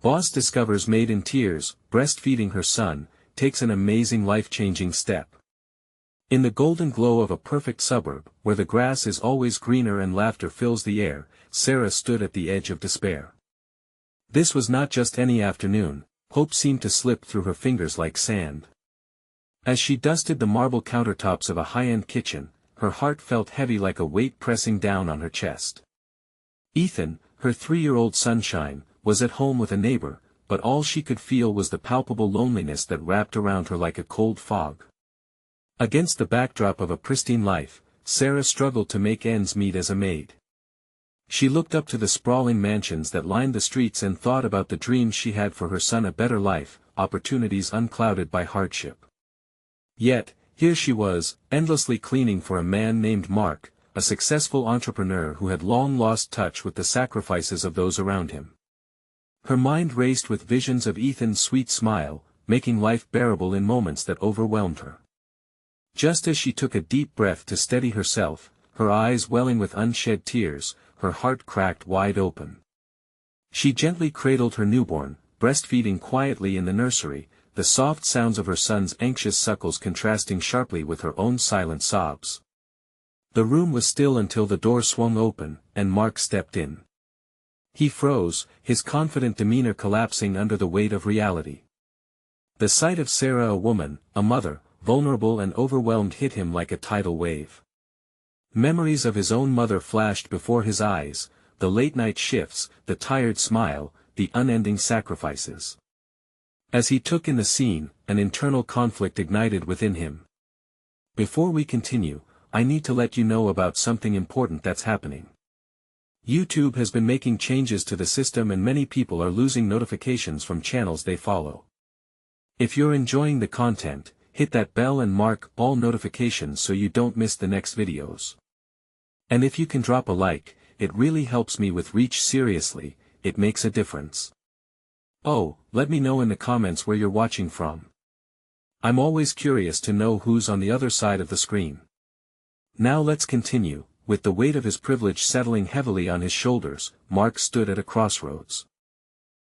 Boss discovers Maid in tears, breastfeeding her son, takes an amazing life-changing step. In the golden glow of a perfect suburb, where the grass is always greener and laughter fills the air, Sarah stood at the edge of despair. This was not just any afternoon, hope seemed to slip through her fingers like sand. As she dusted the marble countertops of a high-end kitchen, her heart felt heavy like a weight pressing down on her chest. Ethan, her 3-year-old sunshine, was at home with a neighbor, but all she could feel was the palpable loneliness that wrapped around her like a cold fog. Against the backdrop of a pristine life, Sarah struggled to make ends meet as a maid. She looked up to the sprawling mansions that lined the streets and thought about the dreams she had for her son: a better life, opportunities unclouded by hardship. Yet, here she was, endlessly cleaning for a man named Mark, a successful entrepreneur who had long lost touch with the sacrifices of those around him. Her mind raced with visions of Ethan's sweet smile, making life bearable in moments that overwhelmed her. Just as she took a deep breath to steady herself, her eyes welling with unshed tears, her heart cracked wide open. She gently cradled her newborn, breastfeeding quietly in the nursery, the soft sounds of her son's anxious suckles contrasting sharply with her own silent sobs. The room was still until the door swung open, and Mark stepped in. He froze, his confident demeanor collapsing under the weight of reality. The sight of Sarah, a woman, a mother, vulnerable and overwhelmed, hit him like a tidal wave. Memories of his own mother flashed before his eyes, the late-night shifts, the tired smile, the unending sacrifices. As he took in the scene, an internal conflict ignited within him. Before we continue, I need to let you know about something important that's happening. YouTube has been making changes to the system and many people are losing notifications from channels they follow. If you're enjoying the content, hit that bell and mark all notifications so you don't miss the next videos. And if you can drop a like, it really helps me with reach. Seriously, it makes a difference. Oh, let me know in the comments where you're watching from. I'm always curious to know who's on the other side of the screen. Now let's continue. With the weight of his privilege settling heavily on his shoulders, Mark stood at a crossroads.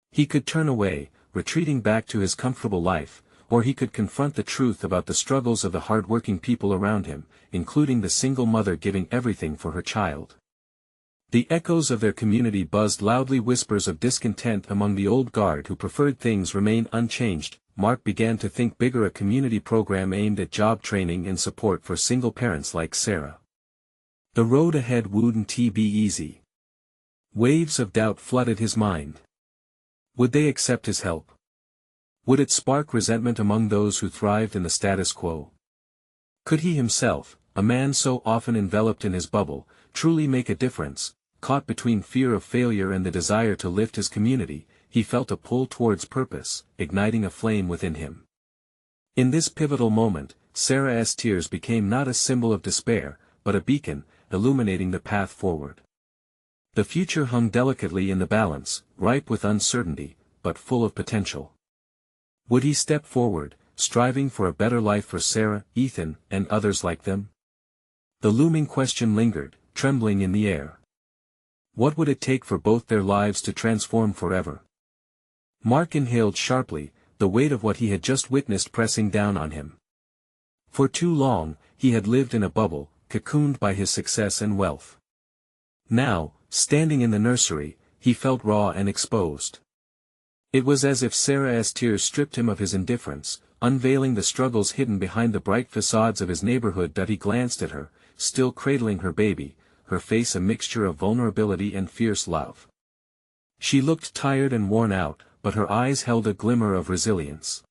He could turn away, retreating back to his comfortable life, or he could confront the truth about the struggles of the hard-working people around him, including the single mother giving everything for her child. The echoes of their community buzzed loudly, whispers of discontent among the old guard who preferred things remain unchanged. Mark began to think bigger: a community program aimed at job training and support for single parents like Sarah. The road ahead wouldn't be easy. Waves of doubt flooded his mind. Would they accept his help? Would it spark resentment among those who thrived in the status quo? Could he himself, a man so often enveloped in his bubble, truly make a difference? Caught between fear of failure and the desire to lift his community, he felt a pull towards purpose, igniting a flame within him. In this pivotal moment, Sarah's tears became not a symbol of despair, but a beacon, illuminating the path forward. The future hung delicately in the balance, ripe with uncertainty, but full of potential. Would he step forward, striving for a better life for Sarah, Ethan, and others like them? The looming question lingered, trembling in the air. What would it take for both their lives to transform forever? Mark inhaled sharply, the weight of what he had just witnessed pressing down on him. For too long, he had lived in a bubble, cocooned by his success and wealth. Now, standing in the nursery, he felt raw and exposed. It was as if Sarah's tears stripped him of his indifference, unveiling the struggles hidden behind the bright facades of his neighborhood. He glanced at her, still cradling her baby, her face a mixture of vulnerability and fierce love. She looked tired and worn out, but her eyes held a glimmer of resilience.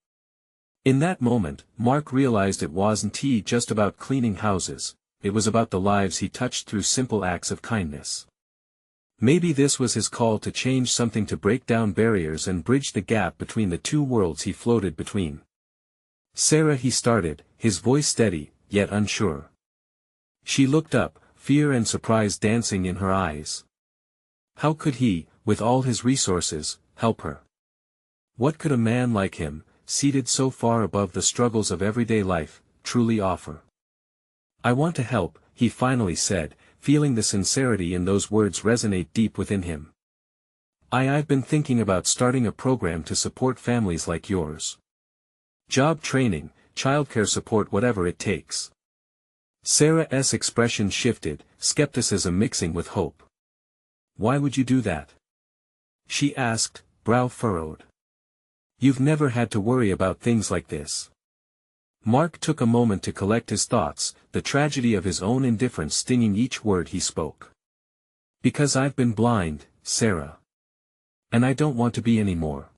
In that moment, Mark realized it wasn't just about cleaning houses, it was about the lives he touched through simple acts of kindness. Maybe this was his call to change something, to break down barriers and bridge the gap between the two worlds he floated between. "Sarah," he started, his voice steady, yet unsure. She looked up, fear and surprise dancing in her eyes. How could he, with all his resources, help her? What could a man like him, seated so far above the struggles of everyday life, truly offer? "I want to help," he finally said, feeling the sincerity in those words resonate deep within him. I've been thinking about starting a program to support families like yours. Job training, childcare support, whatever it takes. Sarah's expression shifted, skepticism mixing with hope. Why would you do that? She asked, brow furrowed. You've never had to worry about things like this. Mark took a moment to collect his thoughts, the tragedy of his own indifference stinging each word he spoke. Because I've been blind, Sarah. And I don't want to be anymore.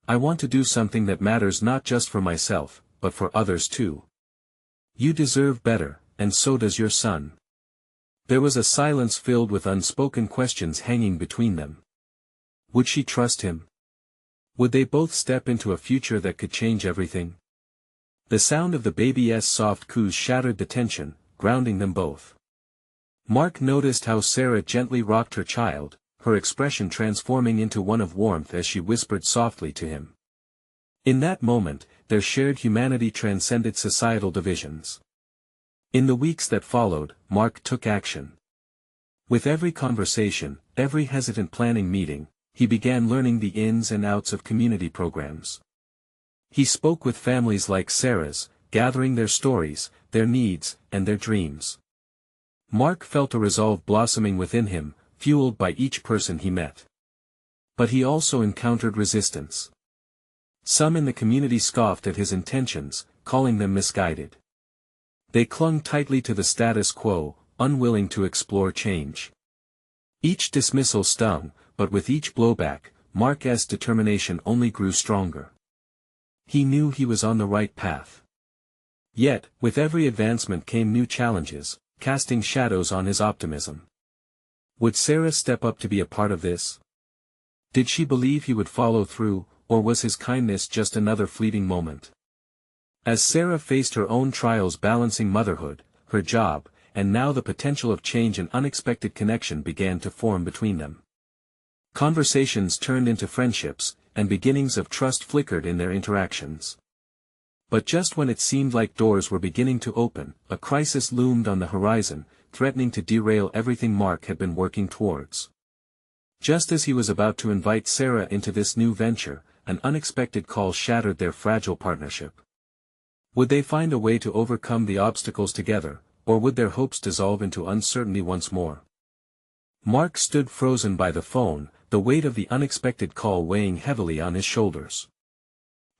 I want to do something that matters not just for myself, but for others too. You deserve better, and so does your son. There was a silence filled with unspoken questions hanging between them. Would she trust him? Would they both step into a future that could change everything? The sound of the baby's soft coos shattered the tension, grounding them both. Mark noticed how Sarah gently rocked her child, her expression transforming into one of warmth as she whispered softly to him. In that moment, their shared humanity transcended societal divisions. In the weeks that followed, Mark took action. With every conversation, every hesitant planning meeting, he began learning the ins and outs of community programs. He spoke with families like Sarah's, gathering their stories, their needs, and their dreams. Mark felt a resolve blossoming within him, fueled by each person he met. But he also encountered resistance. Some in the community scoffed at his intentions, calling them misguided. They clung tightly to the status quo, unwilling to explore change. Each dismissal stung, but with each blowback, Mark's determination only grew stronger. He knew he was on the right path. Yet, with every advancement came new challenges, casting shadows on his optimism. Would Sarah step up to be a part of this? Did she believe he would follow through, or was his kindness just another fleeting moment? As Sarah faced her own trials balancing motherhood, her job, and now the potential of change, an unexpected connection began to form between them. Conversations turned into friendships, and beginnings of trust flickered in their interactions. But just when it seemed like doors were beginning to open, a crisis loomed on the horizon, threatening to derail everything Mark had been working towards. Just as he was about to invite Sarah into this new venture, an unexpected call shattered their fragile partnership. Would they find a way to overcome the obstacles together, or would their hopes dissolve into uncertainty once more? Mark stood frozen by the phone, the weight of the unexpected call weighing heavily on his shoulders.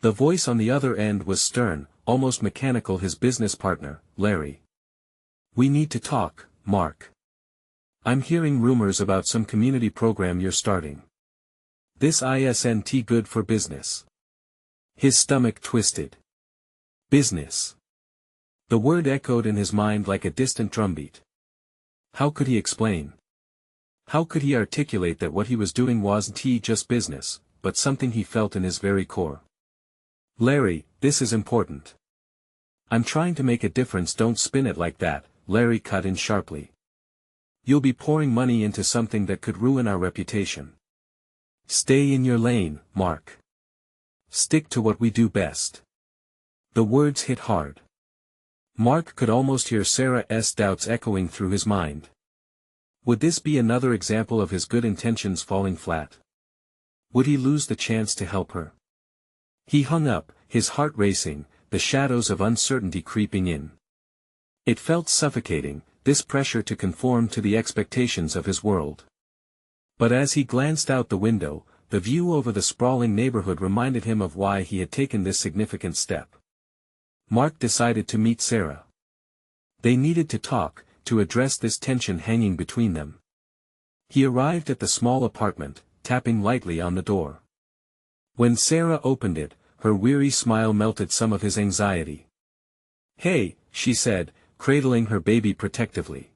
The voice on the other end was stern, almost mechanical, his business partner, Larry. We need to talk, Mark. I'm hearing rumors about some community program you're starting. This isn't good for business. His stomach twisted. Business. The word echoed in his mind like a distant drumbeat. How could he explain? How could he articulate that what he was doing wasn't just business, but something he felt in his very core? Larry, this is important. I'm trying to make a difference. Don't spin it like that, Larry cut in sharply. You'll be pouring money into something that could ruin our reputation. Stay in your lane, Mark. Stick to what we do best. The words hit hard. Mark could almost hear Sarah's doubts echoing through his mind. Would this be another example of his good intentions falling flat? Would he lose the chance to help her? He hung up, his heart racing, the shadows of uncertainty creeping in. It felt suffocating, this pressure to conform to the expectations of his world. But as he glanced out the window, the view over the sprawling neighborhood reminded him of why he had taken this significant step. Mark decided to meet Sarah. They needed to talk, to address this tension hanging between them. He arrived at the small apartment, tapping lightly on the door. When Sarah opened it, her weary smile melted some of his anxiety. Hey, she said, cradling her baby protectively.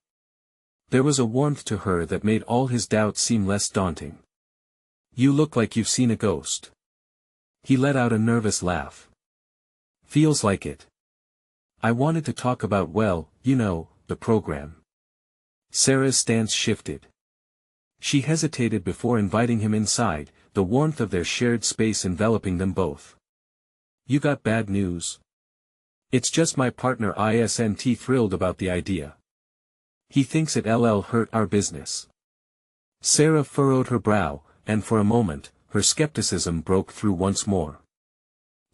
There was a warmth to her that made all his doubts seem less daunting. You look like you've seen a ghost. He let out a nervous laugh. Feels like it. I wanted to talk about, well, you know, the program. Sarah's stance shifted. She hesitated before inviting him inside, the warmth of their shared space enveloping them both. You got bad news? It's just my partner isn't thrilled about the idea. He thinks it'll hurt our business. Sarah furrowed her brow, and for a moment, her skepticism broke through once more.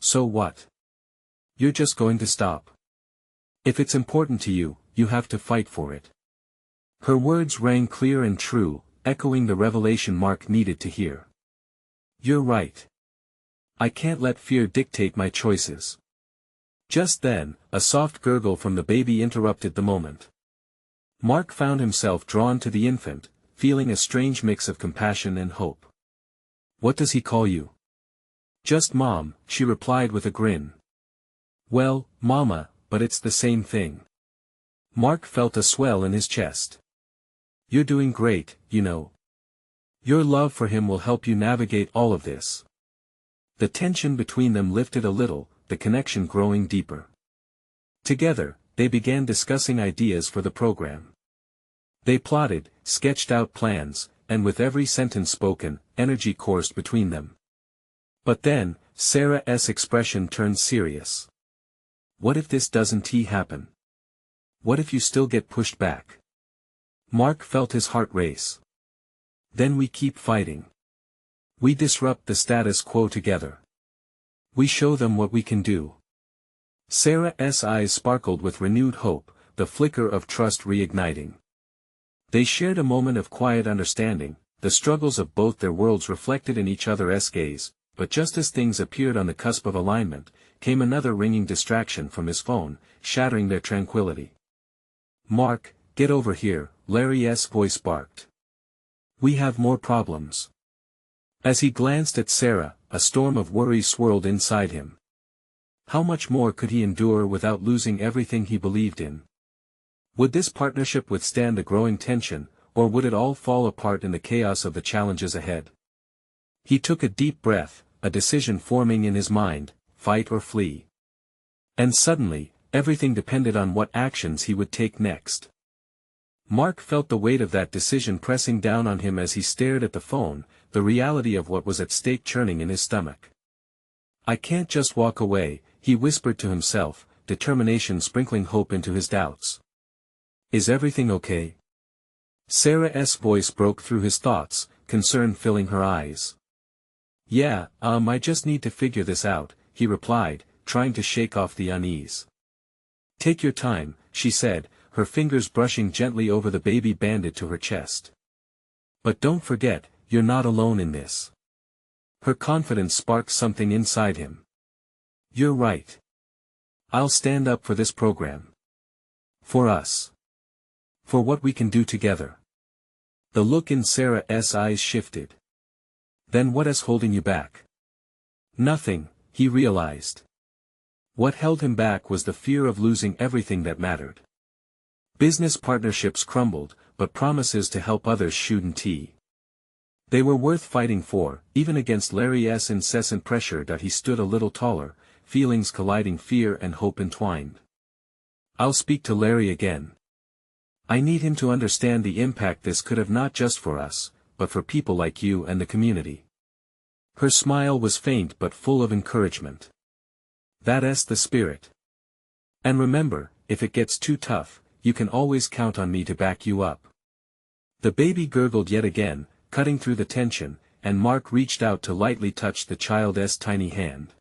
So what? You're just going to stop? If it's important to you, you have to fight for it. Her words rang clear and true, echoing the revelation Mark needed to hear. You're right. I can't let fear dictate my choices. Just then, a soft gurgle from the baby interrupted the moment. Mark found himself drawn to the infant, feeling a strange mix of compassion and hope. What does he call you? Just Mom, she replied with a grin. Well, Mama, but it's the same thing. Mark felt a swell in his chest. You're doing great, you know. Your love for him will help you navigate all of this. The tension between them lifted a little, the connection growing deeper. Together, they began discussing ideas for the program. They plotted, sketched out plans, and with every sentence spoken, energy coursed between them. But then, Sarah's expression turned serious. What if this doesn't happen? What if you still get pushed back? Mark felt his heart race. Then we keep fighting. We disrupt the status quo together. We show them what we can do. Sarah's eyes sparkled with renewed hope, the flicker of trust reigniting. They shared a moment of quiet understanding, the struggles of both their worlds reflected in each other's gaze, but just as things appeared on the cusp of alignment, came another ringing distraction from his phone, shattering their tranquility. Mark, get over here, Larry's voice barked. We have more problems. As he glanced at Sarah, a storm of worry swirled inside him. How much more could he endure without losing everything he believed in? Would this partnership withstand the growing tension, or would it all fall apart in the chaos of the challenges ahead? He took a deep breath, a decision forming in his mind, fight or flee. And suddenly, everything depended on what actions he would take next. Mark felt the weight of that decision pressing down on him as he stared at the phone, the reality of what was at stake churning in his stomach. I can't just walk away, he whispered to himself, determination sprinkling hope into his doubts. Is everything okay? Sarah's voice broke through his thoughts, concern filling her eyes. Yeah, I just need to figure this out, he replied, trying to shake off the unease. Take your time, she said, her fingers brushing gently over the baby banded to her chest. But don't forget, you're not alone in this. Her confidence sparked something inside him. You're right. I'll stand up for this program. For us. For what we can do together. The look in Sarah's eyes shifted. Then what is holding you back? Nothing, he realized. What held him back was the fear of losing everything that mattered. Business partnerships crumbled, but promises to help others shouldn't. They were worth fighting for, even against Larry's incessant pressure that he stood a little taller, feelings colliding, fear and hope entwined. I'll speak to Larry again. I need him to understand the impact this could have not just for us, but for people like you and the community. Her smile was faint but full of encouragement. That's the spirit. And remember, if it gets too tough, you can always count on me to back you up. The baby gurgled yet again, cutting through the tension, and Mark reached out to lightly touch the child's tiny hand.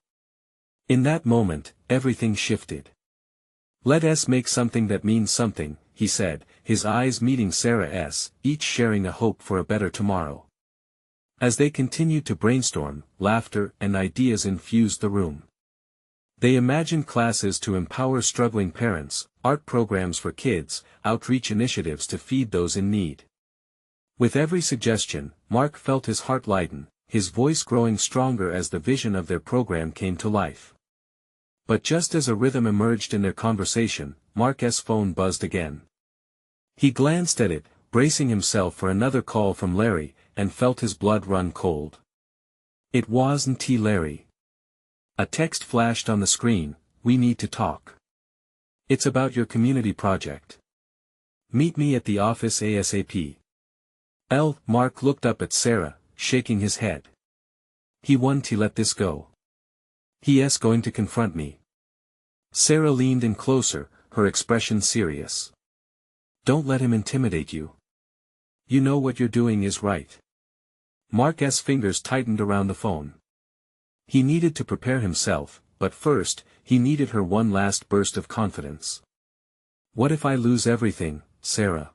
In that moment, everything shifted. Let us make something that means something, he said, his eyes meeting Sarah's, each sharing a hope for a better tomorrow. As they continued to brainstorm, laughter and ideas infused the room. They imagined classes to empower struggling parents, art programs for kids, outreach initiatives to feed those in need. With every suggestion, Mark felt his heart lighten, his voice growing stronger as the vision of their program came to life. But just as a rhythm emerged in their conversation, Mark's phone buzzed again. He glanced at it, bracing himself for another call from Larry, and felt his blood run cold. It wasn't Larry. A text flashed on the screen, we need to talk. It's about your community project. Meet me at the office ASAP. Mark looked up at Sarah, shaking his head. He won't let this go. He's going to confront me. Sarah leaned in closer, her expression serious. Don't let him intimidate you. You know what you're doing is right. Mark's fingers tightened around the phone. He needed to prepare himself, but first, he needed her one last burst of confidence. What if I lose everything, Sarah?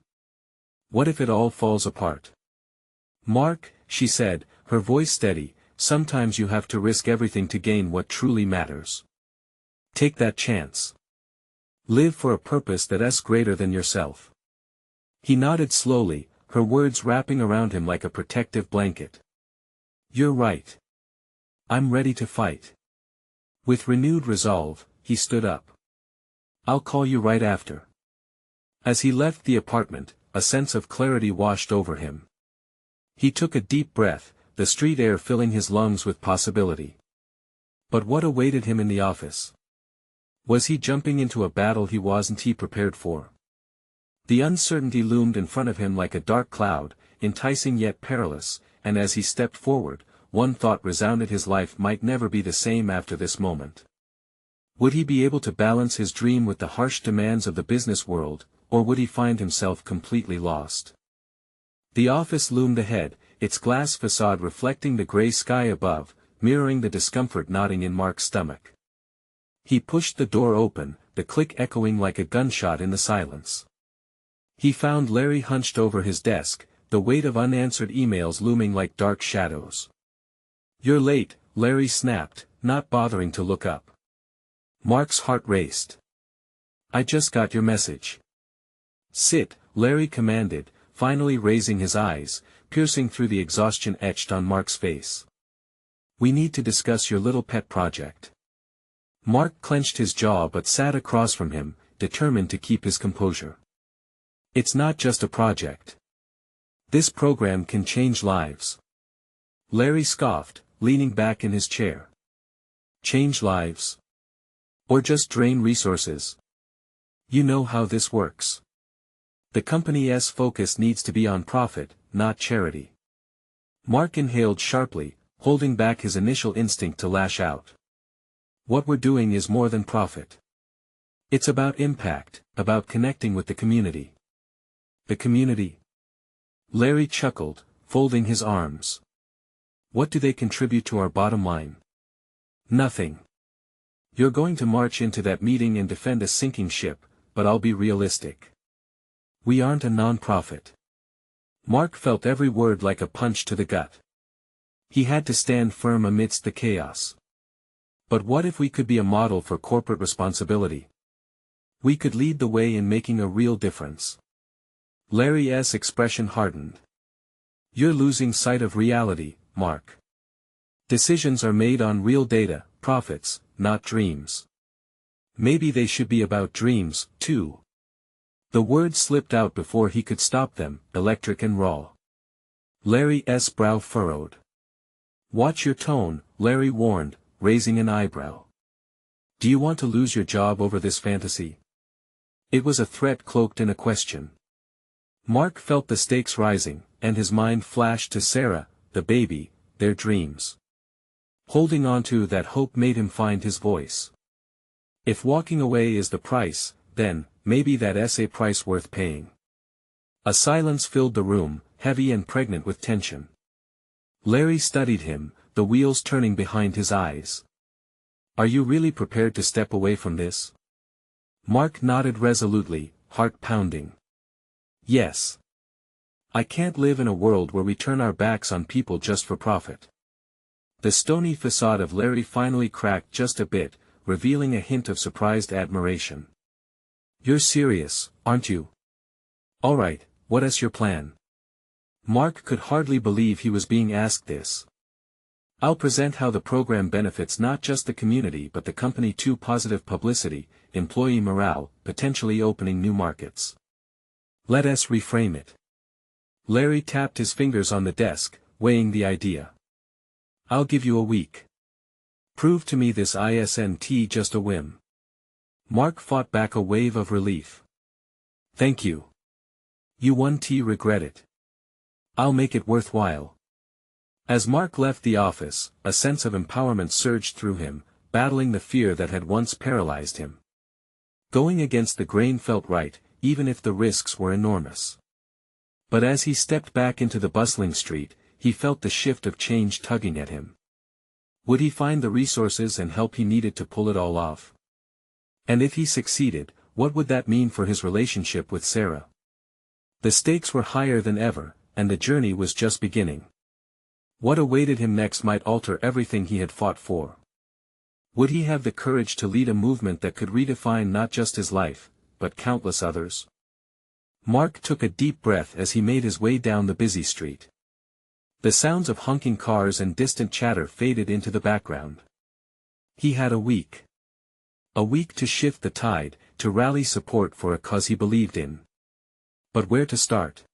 What if it all falls apart? Mark, she said, her voice steady, sometimes you have to risk everything to gain what truly matters. Take that chance. Live for a purpose that's greater than yourself. He nodded slowly, her words wrapping around him like a protective blanket. You're right. I'm ready to fight. With renewed resolve, he stood up. I'll call you right after. As he left the apartment, a sense of clarity washed over him. He took a deep breath, the street air filling his lungs with possibility. But what awaited him in the office? Was he jumping into a battle he wasn't prepared for? The uncertainty loomed in front of him like a dark cloud, enticing yet perilous, and as he stepped forward, one thought resounded: his life might never be the same after this moment. Would he be able to balance his dream with the harsh demands of the business world, or would he find himself completely lost? The office loomed ahead, its glass facade reflecting the gray sky above, mirroring the discomfort knotting in Mark's stomach. He pushed the door open, the click echoing like a gunshot in the silence. He found Larry hunched over his desk, the weight of unanswered emails looming like dark shadows. You're late, Larry snapped, not bothering to look up. Mark's heart raced. I just got your message. Sit, Larry commanded, finally raising his eyes, piercing through the exhaustion etched on Mark's face. We need to discuss your little pet project. Mark clenched his jaw but sat across from him, determined to keep his composure. It's not just a project. This program can change lives. Larry scoffed, leaning back in his chair. Change lives? Or just drain resources? You know how this works. The company's focus needs to be on profit, not charity. Mark inhaled sharply, holding back his initial instinct to lash out. What we're doing is more than profit. It's about impact, about connecting with the community. The community? Larry chuckled, folding his arms. What do they contribute to our bottom line? Nothing. You're going to march into that meeting and defend a sinking ship, but I'll be realistic. We aren't a non-profit. Mark felt every word like a punch to the gut. He had to stand firm amidst the chaos. But what if we could be a model for corporate responsibility? We could lead the way in making a real difference. Larry's expression hardened. You're losing sight of reality, Mark. Decisions are made on real data, profits, not dreams. Maybe they should be about dreams, too. The words slipped out before he could stop them, electric and raw. Larry's brow furrowed. Watch your tone, Larry warned, raising an eyebrow. Do you want to lose your job over this fantasy? It was a threat cloaked in a question. Mark felt the stakes rising, and his mind flashed to Sarah, the baby, their dreams. Holding on to that hope made him find his voice. If walking away is the price, then, maybe that's a price worth paying. A silence filled the room, heavy and pregnant with tension. Larry studied him, the wheels turning behind his eyes. Are you really prepared to step away from this? Mark nodded resolutely, heart pounding. Yes. I can't live in a world where we turn our backs on people just for profit. The stony facade of Larry finally cracked just a bit, revealing a hint of surprised admiration. You're serious, aren't you? All right, what's your plan? Mark could hardly believe he was being asked this. I'll present how the program benefits not just the community but the company too: positive publicity, employee morale, potentially opening new markets. Let us reframe it. Larry tapped his fingers on the desk, weighing the idea. I'll give you a week. Prove to me this isn't just a whim. Mark fought back a wave of relief. Thank you. You won't regret it. I'll make it worthwhile. As Mark left the office, a sense of empowerment surged through him, battling the fear that had once paralyzed him. Going against the grain felt right, even if the risks were enormous. But as he stepped back into the bustling street, he felt the shift of change tugging at him. Would he find the resources and help he needed to pull it all off? And if he succeeded, what would that mean for his relationship with Sarah? The stakes were higher than ever, and the journey was just beginning. What awaited him next might alter everything he had fought for. Would he have the courage to lead a movement that could redefine not just his life, but countless others? Mark took a deep breath as he made his way down the busy street. The sounds of honking cars and distant chatter faded into the background. He had a week. A week to shift the tide, to rally support for a cause he believed in. But where to start?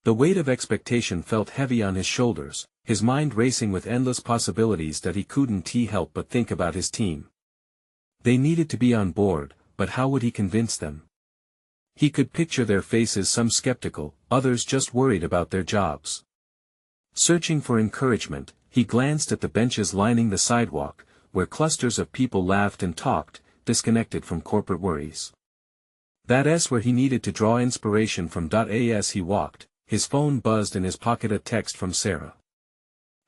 The weight of expectation felt heavy on his shoulders, his mind racing with endless possibilities that he couldn't help but think about his team. They needed to be on board, but how would he convince them? He could picture their faces, some skeptical, others just worried about their jobs. Searching for encouragement, he glanced at the benches lining the sidewalk, where clusters of people laughed and talked, disconnected from corporate worries. That's where he needed to draw inspiration from. As he walked, his phone buzzed in his pocket, a text from Sarah.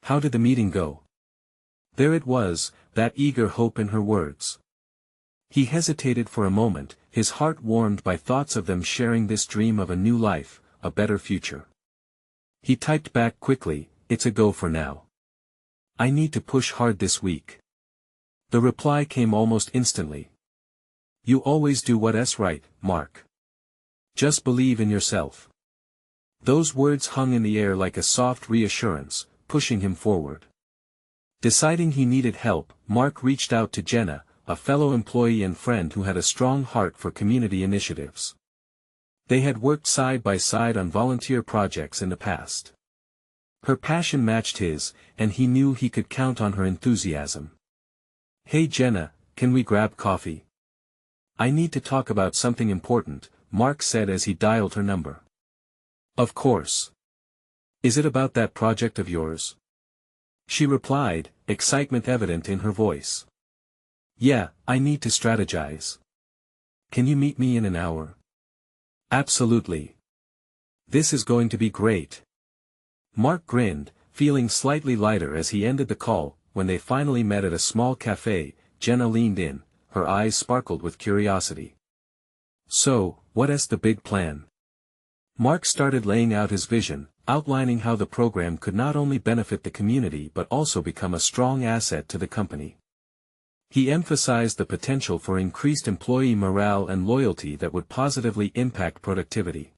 How did the meeting go? There it was, that eager hope in her words. He hesitated for a moment, his heart warmed by thoughts of them sharing this dream of a new life, a better future. He typed back quickly, "It's a go for now. I need to push hard this week." The reply came almost instantly. "You always do what's right, Mark. Just believe in yourself." Those words hung in the air like a soft reassurance, pushing him forward. Deciding he needed help, Mark reached out to Jenna, a fellow employee and friend who had a strong heart for community initiatives. They had worked side by side on volunteer projects in the past. Her passion matched his, and he knew he could count on her enthusiasm. "Hey Jenna, can we grab coffee? I need to talk about something important," Mark said as he dialed her number. "Of course. Is it about that project of yours?" She replied, excitement evident in her voice. "Yeah, I need to strategize. Can you meet me in an hour?" "Absolutely. This is going to be great." Mark grinned, feeling slightly lighter as he ended the call. When they finally met at a small cafe, Jenna leaned in, her eyes sparkled with curiosity. "So, what's the big plan?" Mark started laying out his vision, outlining how the program could not only benefit the community but also become a strong asset to the company. He emphasized the potential for increased employee morale and loyalty that would positively impact productivity.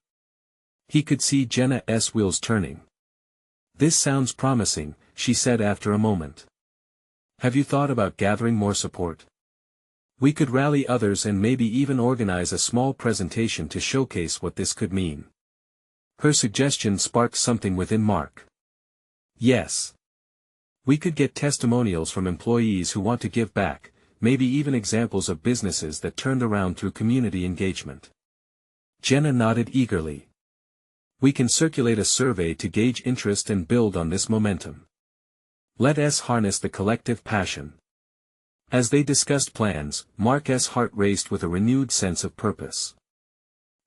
He could see Jenna's wheels turning. "This sounds promising," she said after a moment. "Have you thought about gathering more support? We could rally others and maybe even organize a small presentation to showcase what this could mean." Her suggestion sparked something within Mark. "Yes. We could get testimonials from employees who want to give back, maybe even examples of businesses that turned around through community engagement." Jenna nodded eagerly. "We can circulate a survey to gauge interest and build on this momentum. Let's harness the collective passion." As they discussed plans, Mark's heart raced with a renewed sense of purpose.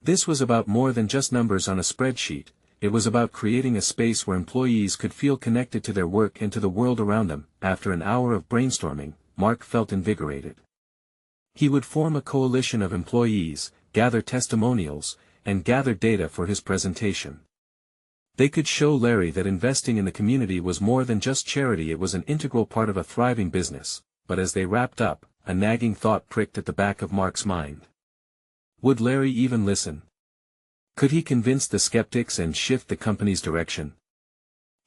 This was about more than just numbers on a spreadsheet. It was about creating a space where employees could feel connected to their work and to the world around them. After an hour of brainstorming, Mark felt invigorated. He would form a coalition of employees, gather testimonials, and gather data for his presentation. They could show Larry that investing in the community was more than just charity, it was an integral part of a thriving business. But as they wrapped up, a nagging thought pricked at the back of Mark's mind. Would Larry even listen? Could he convince the skeptics and shift the company's direction?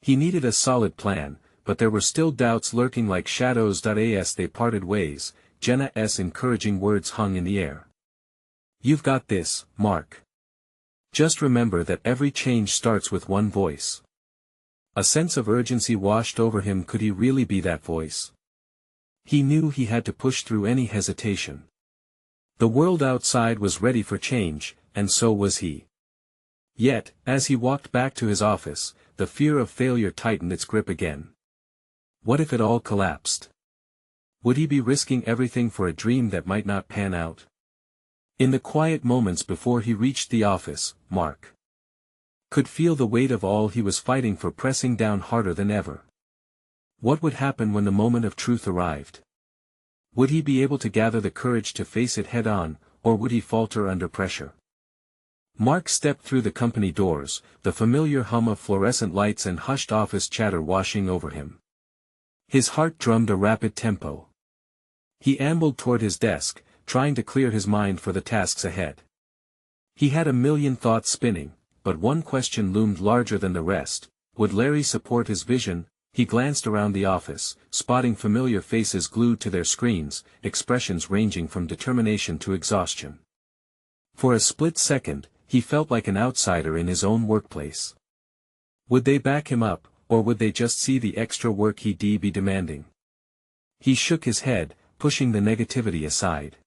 He needed a solid plan, but there were still doubts lurking like shadows. As they parted ways, Jenna's encouraging words hung in the air. "You've got this, Mark. Just remember that every change starts with one voice." A sense of urgency washed over him. Could he really be that voice? He knew he had to push through any hesitation. The world outside was ready for change, and so was he. Yet, as he walked back to his office, the fear of failure tightened its grip again. What if it all collapsed? Would he be risking everything for a dream that might not pan out? In the quiet moments before he reached the office, Mark could feel the weight of all he was fighting for pressing down harder than ever. What would happen when the moment of truth arrived? Would he be able to gather the courage to face it head-on, or would he falter under pressure? Mark stepped through the company doors, the familiar hum of fluorescent lights and hushed office chatter washing over him. His heart drummed a rapid tempo. He ambled toward his desk, trying to clear his mind for the tasks ahead. He had a million thoughts spinning, but one question loomed larger than the rest: would Larry support his vision? He glanced around the office, spotting familiar faces glued to their screens, expressions ranging from determination to exhaustion. For a split second, he felt like an outsider in his own workplace. Would they back him up, or would they just see the extra work he'd be demanding? He shook his head, pushing the negativity aside.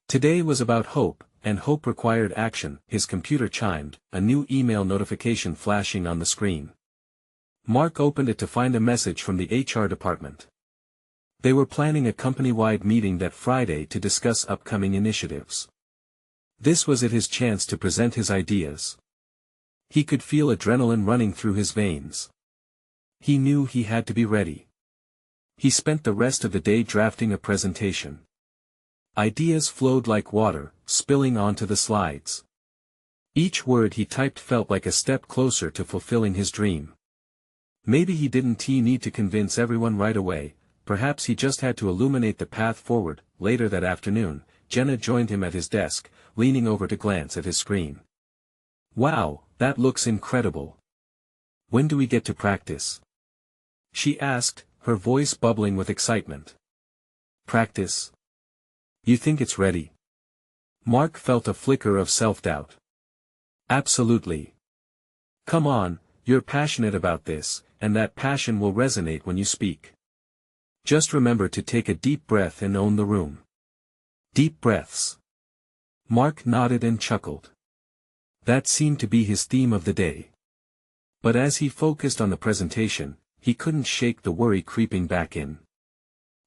Today was about hope, and hope required action. His computer chimed, a new email notification flashing on the screen. Mark opened it to find a message from the HR department. They were planning a company-wide meeting that Friday to discuss upcoming initiatives. This was his chance to present his ideas. He could feel adrenaline running through his veins. He knew he had to be ready. He spent the rest of the day drafting a presentation. Ideas flowed like water, spilling onto the slides. Each word he typed felt like a step closer to fulfilling his dream. Maybe he didn't need to convince everyone right away, perhaps he just had to illuminate the path forward. Later that afternoon, Jenna joined him at his desk, leaning over to glance at his screen. "Wow, that looks incredible. When do we get to practice?" she asked, her voice bubbling with excitement. "Practice? You think it's ready?" Mark felt a flicker of self-doubt. "Absolutely. Come on, you're passionate about this, and that passion will resonate when you speak. Just remember to take a deep breath and own the room." Deep breaths. Mark nodded and chuckled. That seemed to be his theme of the day. But as he focused on the presentation, he couldn't shake the worry creeping back in.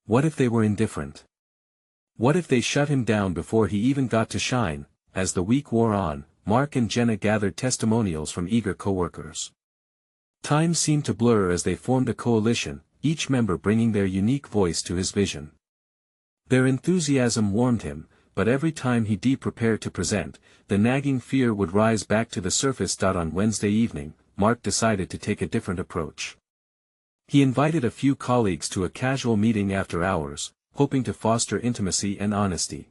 What if they were indifferent? What if they shut him down before he even got to shine? As the week wore on, Mark and Jenna gathered testimonials from eager coworkers. Time seemed to blur as they formed a coalition, each member bringing their unique voice to his vision. Their enthusiasm warmed him, but every time he prepared to present, the nagging fear would rise back to the surface. On Wednesday evening, Mark decided to take a different approach. He invited a few colleagues to a casual meeting after hours, hoping to foster intimacy and honesty.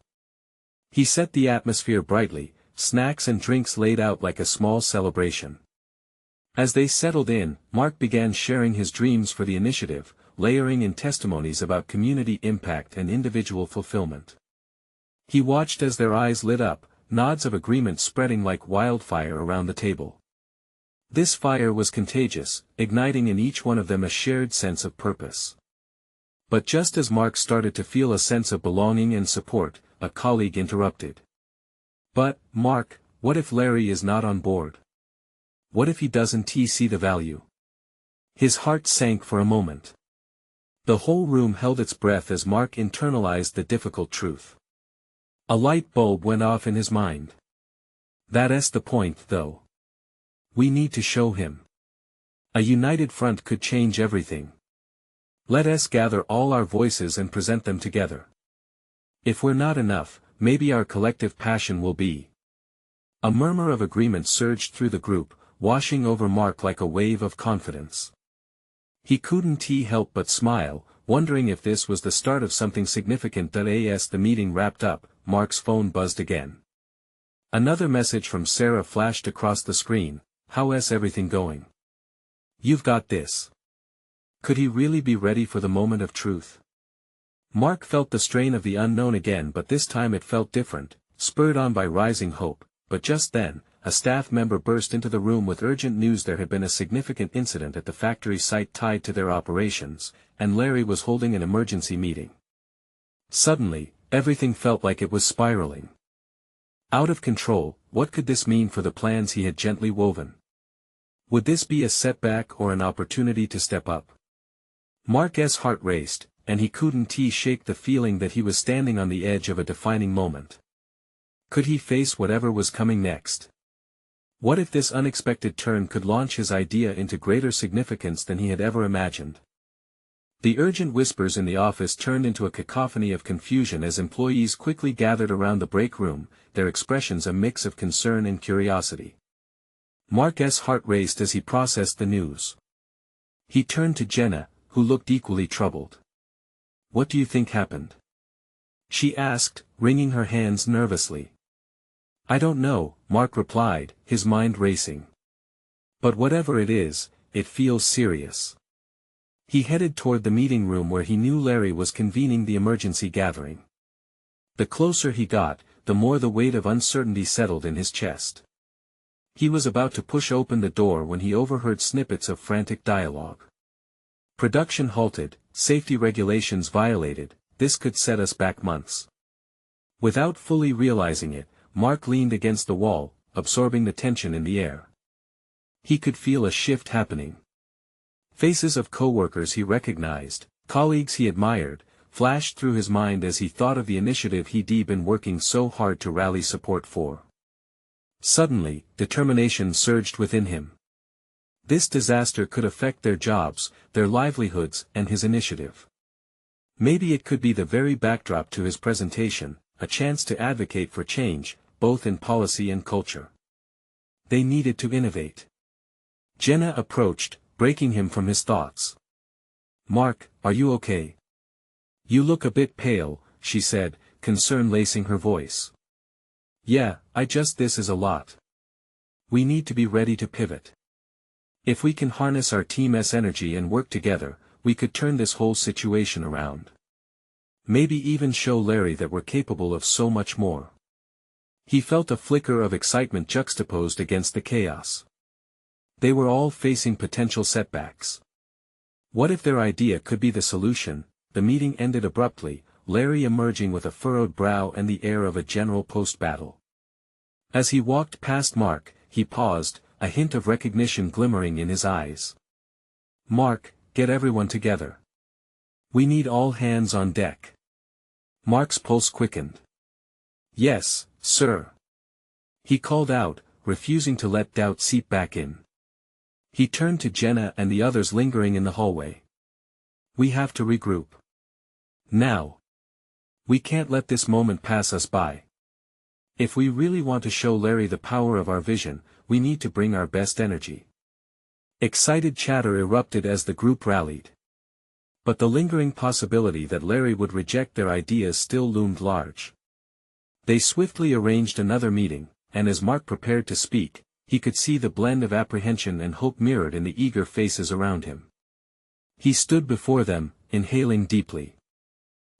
He set the atmosphere brightly, snacks and drinks laid out like a small celebration. As they settled in, Mark began sharing his dreams for the initiative, layering in testimonies about community impact and individual fulfillment. He watched as their eyes lit up, nods of agreement spreading like wildfire around the table. This fire was contagious, igniting in each one of them a shared sense of purpose. But just as Mark started to feel a sense of belonging and support, a colleague interrupted. "But, Mark, what if Larry is not on board? What if he doesn't see the value?" His heart sank for a moment. The whole room held its breath as Mark internalized the difficult truth. A light bulb went off in his mind. That's the point, though. We need to show him. A united front could change everything. Let us gather all our voices and present them together. If we're not enough, maybe our collective passion will be. A murmur of agreement surged through the group, washing over Mark like a wave of confidence. He couldn't help but smile, wondering if this was the start of something significant. As the meeting wrapped up, Mark's phone buzzed again. Another message from Sarah flashed across the screen. "How's everything going? You've got this." Could he really be ready for the moment of truth? Mark felt the strain of the unknown again, but this time it felt different, spurred on by rising hope. But just then, a staff member burst into the room with urgent news. There had been a significant incident at the factory site tied to their operations, and Larry was holding an emergency meeting. Suddenly, everything felt like it was spiraling out of control. What could this mean for the plans he had gently woven? Would this be a setback or an opportunity to step up? Mark's heart raced, and he couldn't shake the feeling that he was standing on the edge of a defining moment. Could he face whatever was coming next? What if this unexpected turn could launch his idea into greater significance than he had ever imagined? The urgent whispers in the office turned into a cacophony of confusion as employees quickly gathered around the break room, their expressions a mix of concern and curiosity. Mark's heart raced as he processed the news. He turned to Jenna, who looked equally troubled. "What do you think happened?" she asked, wringing her hands nervously. "I don't know," Mark replied, his mind racing. "But whatever it is, it feels serious." He headed toward the meeting room where he knew Larry was convening the emergency gathering. The closer he got, the more the weight of uncertainty settled in his chest. He was about to push open the door when he overheard snippets of frantic dialogue. "Production halted, safety regulations violated, this could set us back months." Without fully realizing it, Mark leaned against the wall, absorbing the tension in the air. He could feel a shift happening. Faces of co-workers he recognized, colleagues he admired, flashed through his mind as he thought of the initiative he'd been working so hard to rally support for. Suddenly, determination surged within him. This disaster could affect their jobs, their livelihoods, and his initiative. Maybe it could be the very backdrop to his presentation, a chance to advocate for change, both in policy and culture. They needed to innovate. Jenna approached, breaking him from his thoughts. "Mark, are you okay? You look a bit pale," she said, concern lacing her voice. "Yeah, this is a lot. We need to be ready to pivot. If we can harness our team's energy and work together, we could turn this whole situation around. Maybe even show Larry that we're capable of so much more." He felt a flicker of excitement juxtaposed against the chaos. They were all facing potential setbacks. What if their idea could be the solution? The meeting ended abruptly, Larry emerging with a furrowed brow and the air of a general post-battle. As he walked past Mark, he paused, a hint of recognition glimmering in his eyes. "Mark, get everyone together. We need all hands on deck." Mark's pulse quickened. "Yes, sir." He called out, refusing to let doubt seep back in. He turned to Jenna and the others lingering in the hallway. "We have to regroup. Now. We can't let this moment pass us by. If we really want to show Larry the power of our vision, we need to bring our best energy." Excited chatter erupted as the group rallied. But the lingering possibility that Larry would reject their ideas still loomed large. They swiftly arranged another meeting, and as Mark prepared to speak, he could see the blend of apprehension and hope mirrored in the eager faces around him. He stood before them, inhaling deeply.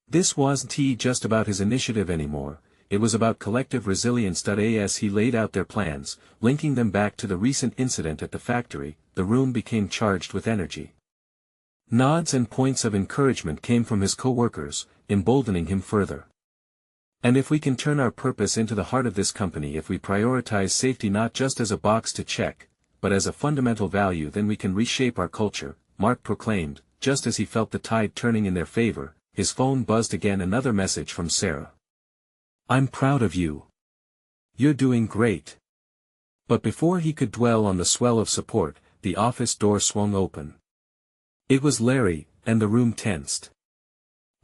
This wasn't just about his initiative anymore, it was about collective resilience. As he laid out their plans, linking them back to the recent incident at the factory, the room became charged with energy. Nods and points of encouragement came from his co-workers, emboldening him further. "And if we can turn our purpose into the heart of this company, if we prioritize safety not just as a box to check, but as a fundamental value, then we can reshape our culture," Mark proclaimed, just as he felt the tide turning in their favor. His phone buzzed again, another message from Sarah. "I'm proud of you. You're doing great." But before he could dwell on the swell of support, the office door swung open. It was Larry, and the room tensed.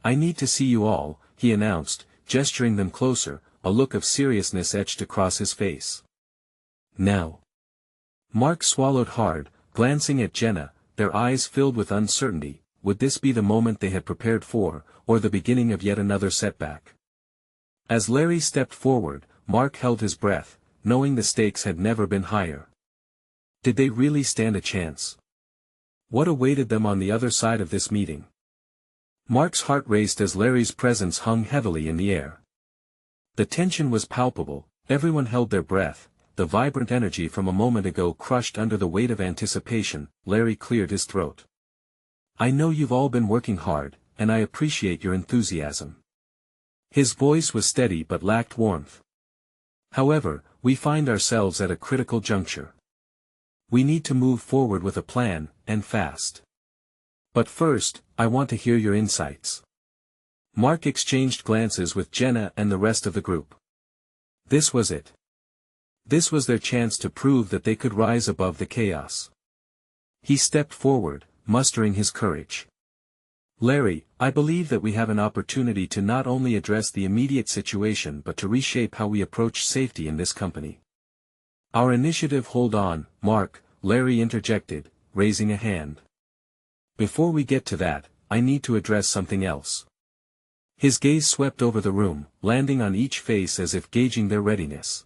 "I need to see you all," he announced, gesturing them closer, a look of seriousness etched across his face. "Now." Mark swallowed hard, glancing at Jenna, their eyes filled with uncertainty. Would this be the moment they had prepared for, or the beginning of yet another setback? As Larry stepped forward, Mark held his breath, knowing the stakes had never been higher. Did they really stand a chance? What awaited them on the other side of this meeting? Mark's heart raced as Larry's presence hung heavily in the air. The tension was palpable, everyone held their breath, the vibrant energy from a moment ago crushed under the weight of anticipation. Larry cleared his throat. "I know you've all been working hard, and I appreciate your enthusiasm." His voice was steady but lacked warmth. "However, we find ourselves at a critical juncture. We need to move forward with a plan, and fast. But first, I want to hear your insights." Mark exchanged glances with Jenna and the rest of the group. This was it. This was their chance to prove that they could rise above the chaos. He stepped forward, mustering his courage. "Larry, I believe that we have an opportunity to not only address the immediate situation but to reshape how we approach safety in this company." "Our initiative." "Hold on, Mark," Larry interjected, raising a hand. "Before we get to that, I need to address something else." His gaze swept over the room, landing on each face as if gauging their readiness.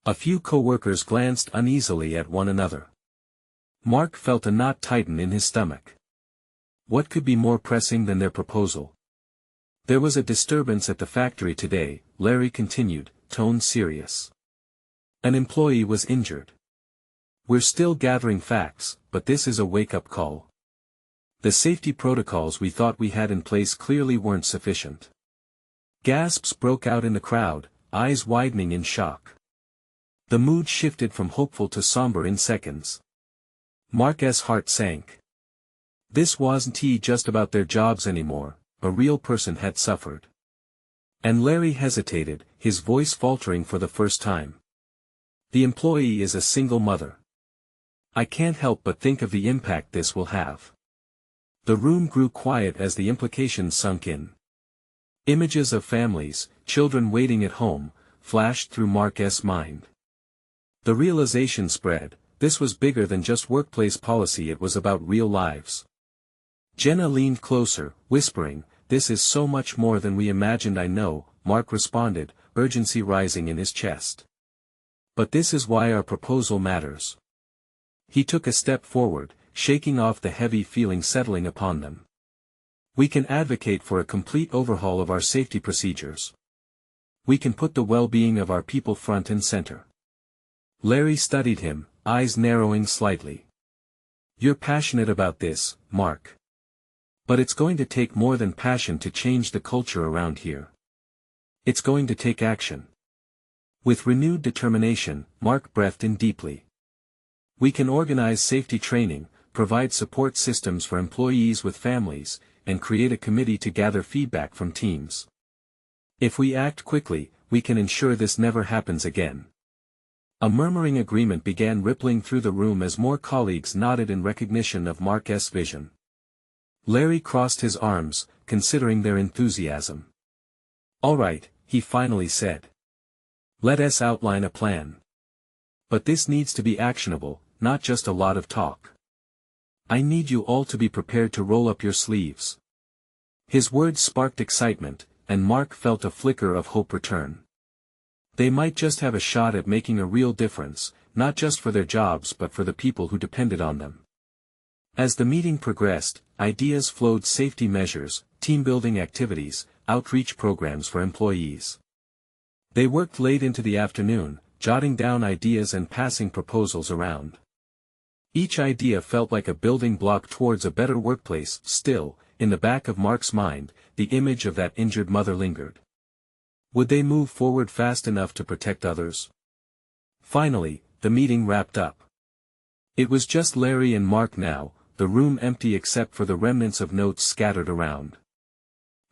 A few co-workers glanced uneasily at one another. Mark felt a knot tighten in his stomach. What could be more pressing than their proposal? "There was a disturbance at the factory today," Larry continued, tone serious. "An employee was injured. We're still gathering facts, but this is a wake-up call. The safety protocols we thought we had in place clearly weren't sufficient." Gasps broke out in the crowd, eyes widening in shock. The mood shifted from hopeful to somber in seconds. Mark's heart sank. This wasn't just about their jobs anymore, a real person had suffered. And Larry hesitated, his voice faltering for the first time. "The employee is a single mother. I can't help but think of the impact this will have." The room grew quiet as the implications sunk in. Images of families, children waiting at home, flashed through Mark's mind. The realization spread, this was bigger than just workplace policy, it was about real lives. Jenna leaned closer, whispering, "This is so much more than we imagined." "I know," Mark responded, urgency rising in his chest. "But this is why our proposal matters." He took a step forward, shaking off the heavy feeling settling upon them. "We can advocate for a complete overhaul of our safety procedures. We can put the well-being of our people front and center." Larry studied him, eyes narrowing slightly. "You're passionate about this, Mark. But it's going to take more than passion to change the culture around here. It's going to take action." With renewed determination, Mark breathed in deeply. "We can organize safety training, provide support systems for employees with families, and create a committee to gather feedback from teams. If we act quickly, we can ensure this never happens again." A murmuring agreement began rippling through the room as more colleagues nodded in recognition of Mark's vision. Larry crossed his arms, considering their enthusiasm. "All right," he finally said. "Let us outline a plan. But this needs to be actionable, not just a lot of talk. I need you all to be prepared to roll up your sleeves." His words sparked excitement, and Mark felt a flicker of hope return. They might just have a shot at making a real difference, not just for their jobs but for the people who depended on them. As the meeting progressed, ideas flowed: safety measures, team-building activities, outreach programs for employees. They worked late into the afternoon, jotting down ideas and passing proposals around. Each idea felt like a building block towards a better workplace. Still, in the back of Mark's mind, the image of that injured mother lingered. Would they move forward fast enough to protect others? Finally, the meeting wrapped up. It was just Larry and Mark now, the room empty except for the remnants of notes scattered around.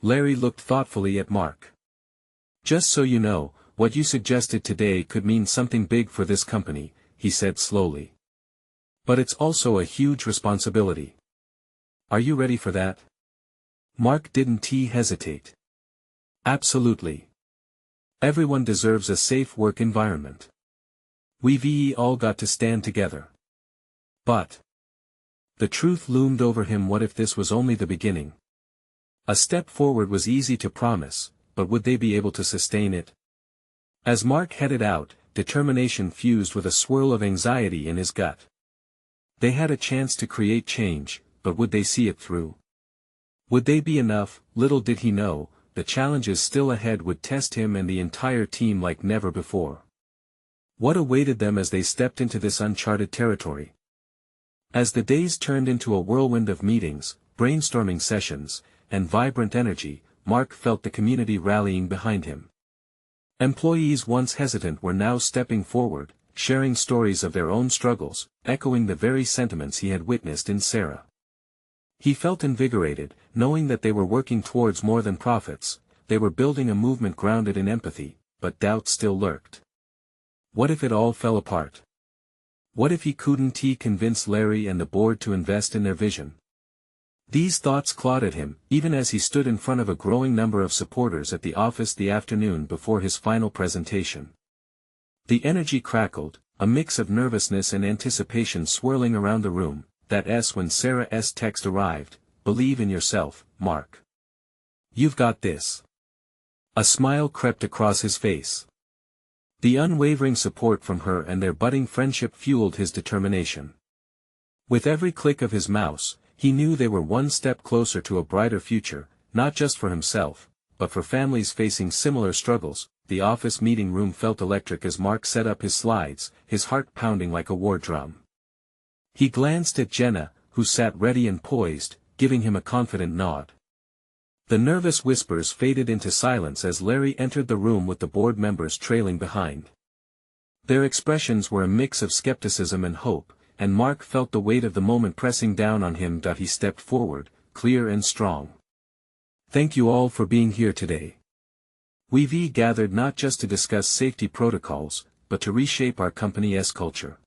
Larry looked thoughtfully at Mark. "Just so you know, what you suggested today could mean something big for this company," he said slowly. "But it's also a huge responsibility. Are you ready for that?" Mark didn't hesitate. "Absolutely. Everyone deserves a safe work environment. We've all got to stand together." But the truth loomed over him. What if this was only the beginning? A step forward was easy to promise, but would they be able to sustain it? As Mark headed out, determination fused with a swirl of anxiety in his gut. They had a chance to create change, but would they see it through? Would they be enough? Little did he know, the challenges still ahead would test him and the entire team like never before. What awaited them as they stepped into this uncharted territory? As the days turned into a whirlwind of meetings, brainstorming sessions, and vibrant energy, Mark felt the community rallying behind him. Employees once hesitant were now stepping forward, sharing stories of their own struggles, echoing the very sentiments he had witnessed in Sarah. He felt invigorated, knowing that they were working towards more than profits. They were building a movement grounded in empathy, but doubt still lurked. What if it all fell apart? What if he couldn't convince Larry and the board to invest in their vision? These thoughts clawed at him, even as he stood in front of a growing number of supporters at the office the afternoon before his final presentation. The energy crackled, a mix of nervousness and anticipation swirling around the room. When Sarah's text arrived, "Believe in yourself, Mark. You've got this." A smile crept across his face. The unwavering support from her and their budding friendship fueled his determination. With every click of his mouse, he knew they were one step closer to a brighter future, not just for himself, but for families facing similar struggles. The office meeting room felt electric as Mark set up his slides, his heart pounding like a war drum. He glanced at Jenna, who sat ready and poised, giving him a confident nod. The nervous whispers faded into silence as Larry entered the room with the board members trailing behind. Their expressions were a mix of skepticism and hope, and Mark felt the weight of the moment pressing down on him. He stepped forward, clear and strong. "Thank you all for being here today. We've gathered not just to discuss safety protocols, but to reshape our company's culture.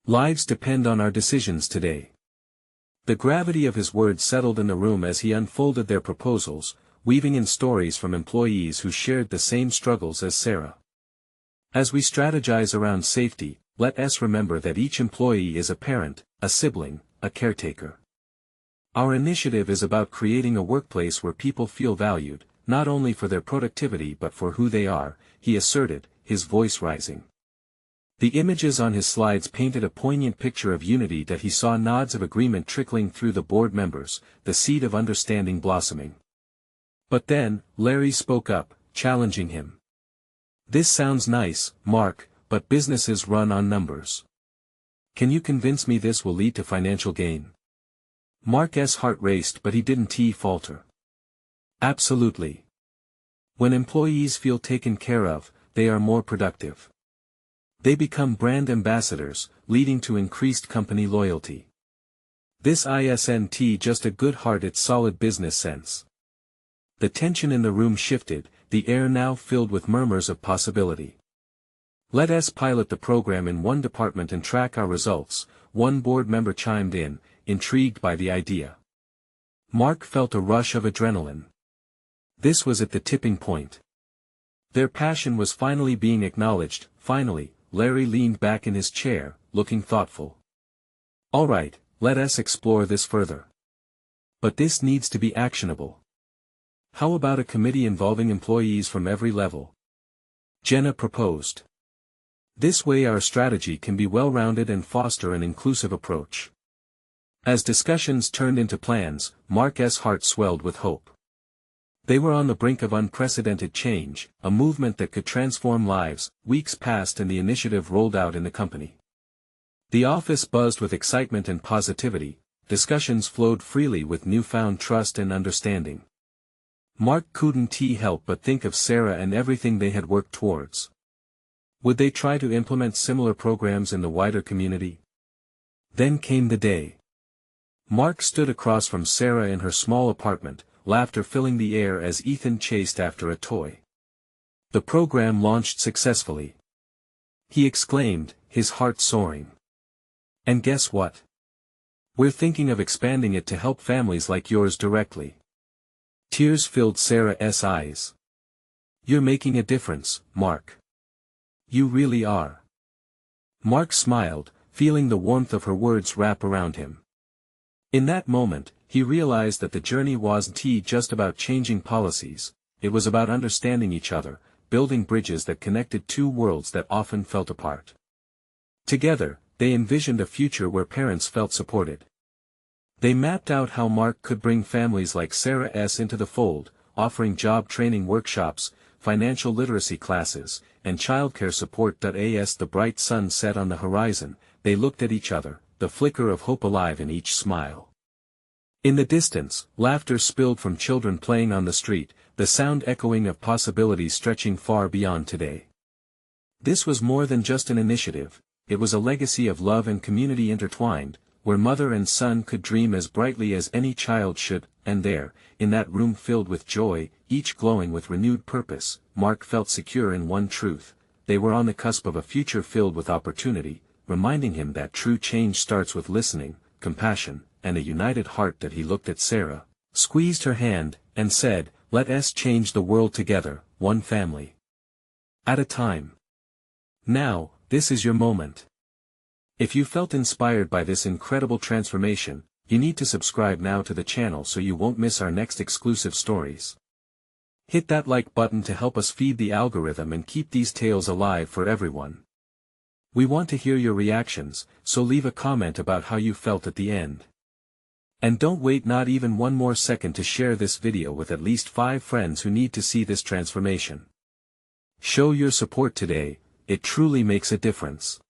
Lives depend on our decisions today." The gravity of his words settled in the room as he unfolded their proposals, weaving in stories from employees who shared the same struggles as Sarah. "As we strategize around safety, let us remember that each employee is a parent, a sibling, a caretaker. Our initiative is about creating a workplace where people feel valued, not only for their productivity but for who they are," he asserted, his voice rising. The images on his slides painted a poignant picture of unity. He saw nods of agreement trickling through the board members, the seed of understanding blossoming. But then, Larry spoke up, challenging him. "This sounds nice, Mark, but businesses run on numbers. Can you convince me this will lead to financial gain?" Mark's heart raced, but he didn't falter. "Absolutely. When employees feel taken care of, they are more productive. They become brand ambassadors, leading to increased company loyalty. This isn't just a good heart, it's solid business sense." The tension in the room shifted, the air now filled with murmurs of possibility. "Let us pilot the program in one department and track our results," one board member chimed in, intrigued by the idea. Mark felt a rush of adrenaline. This was at the tipping point. Their passion was finally being acknowledged. Finally, Larry leaned back in his chair, looking thoughtful. "All right, let us explore this further. But this needs to be actionable. How about a committee involving employees from every level?" Jenna proposed. "This way our strategy can be well-rounded and foster an inclusive approach." As discussions turned into plans, Mark's heart swelled with hope. They were on the brink of unprecedented change, a movement that could transform lives. Weeks passed and the initiative rolled out in the company. The office buzzed with excitement and positivity, discussions flowed freely with newfound trust and understanding. Mark couldn't help but think of Sarah and everything they had worked towards. Would they try to implement similar programs in the wider community? Then came the day. Mark stood across from Sarah in her small apartment, laughter filling the air as Ethan chased after a toy. The program launched successfully. He exclaimed, his heart soaring. "And guess what? We're thinking of expanding it to help families like yours directly." Tears filled Sarah's eyes. "You're making a difference, Mark. You really are." Mark smiled, feeling the warmth of her words wrap around him. In that moment, he realized that the journey wasn't just about changing policies, it was about understanding each other, building bridges that connected two worlds that often felt apart. Together, they envisioned a future where parents felt supported. They mapped out how Mark could bring families like Sarah's into the fold, offering job training workshops, financial literacy classes, and childcare support. As the bright sun set on the horizon, they looked at each other, the flicker of hope alive in each smile. In the distance, laughter spilled from children playing on the street, the sound echoing of possibilities stretching far beyond today. This was more than just an initiative, it was a legacy of love and community intertwined, where mother and son could dream as brightly as any child should. And there, in that room filled with joy, each glowing with renewed purpose, Mark felt secure in one truth: they were on the cusp of a future filled with opportunity, reminding him that true change starts with listening, compassion, and a united heart. That he looked at Sarah, squeezed her hand, and said, "Let us change the world together, one family at a time. Now, this is your moment." If you felt inspired by this incredible transformation, you need to subscribe now to the channel so you won't miss our next exclusive stories. Hit that like button to help us feed the algorithm and keep these tales alive for everyone. We want to hear your reactions, so leave a comment about how you felt at the end. And don't wait not even one more second to share this video with at least 5 friends who need to see this transformation. Show your support today, it truly makes a difference.